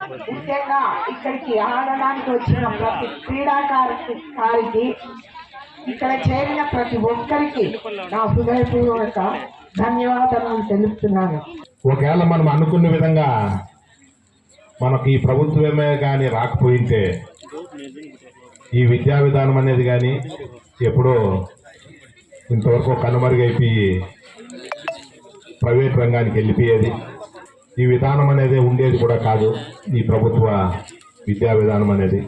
ముఖ్యంగా ఇక్కడికి ఆడడానికి వచ్చిన ప్రతి క్రీడాకారికి ఇక్కడ చేరిన ప్రతి ఒక్కరికి నా హృదయపూర్వక ధన్యవాదాలు తెలుపుతున్నాను. ఒకవేళ మనం అనుకున్న విధంగా మనకు ఈ ప్రభుత్వమే కానీ రాకపోయింటే ఈ విద్యా విధానం అనేది కానీ ఎప్పుడో ఇంతవరకు కనుమరుగైపోయి ప్రైవేట్ రంగానికి వెళ్ళిపోయేది. ఈ విధానం అనేది ఉండేది కూడా కాదు, ఈ ప్రభుత్వ విద్యా విధానం అనేది.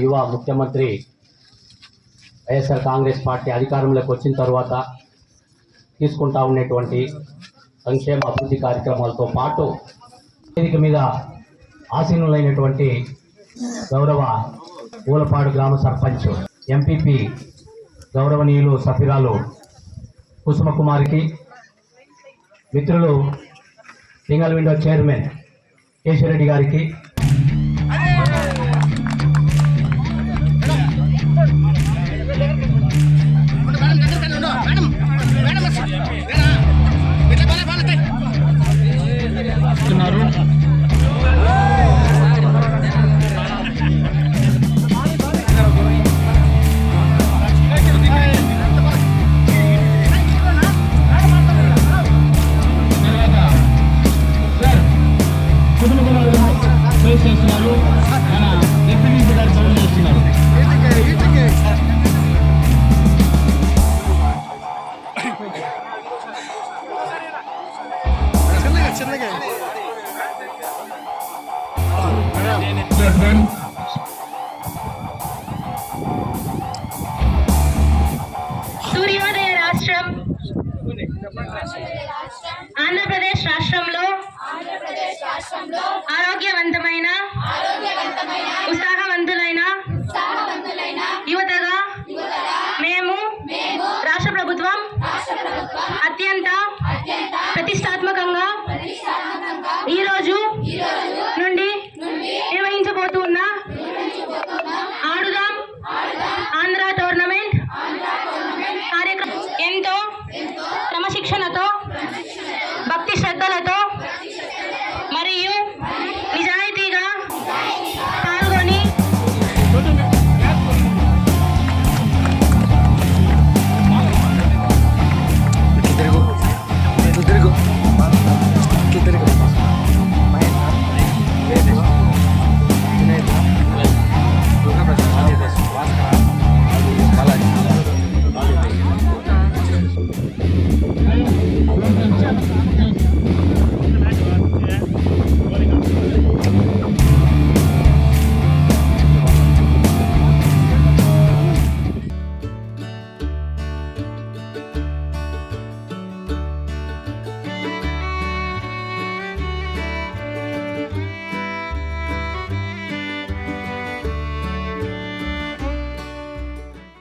యువ ముఖ్యమంత్రి వైఎస్ఆర్ కాంగ్రెస్ పార్టీ అధికారంలోకి వచ్చిన తర్వాత తీసుకుంటా ఉన్నటువంటి సంక్షేమ అభివృద్ధి కార్యక్రమాలతో పాటు వేదిక మీద ఆసీనులైనటువంటి గౌరవ పూలపాడు గ్రామ సర్పంచ్ ఎంపీపీ గౌరవనీయులు సఫిరాలు కుసుమకుమారికి, మిత్రులు సింగల్ విండో చైర్మన్ కేశవరెడ్డి గారికి, చిన్నగా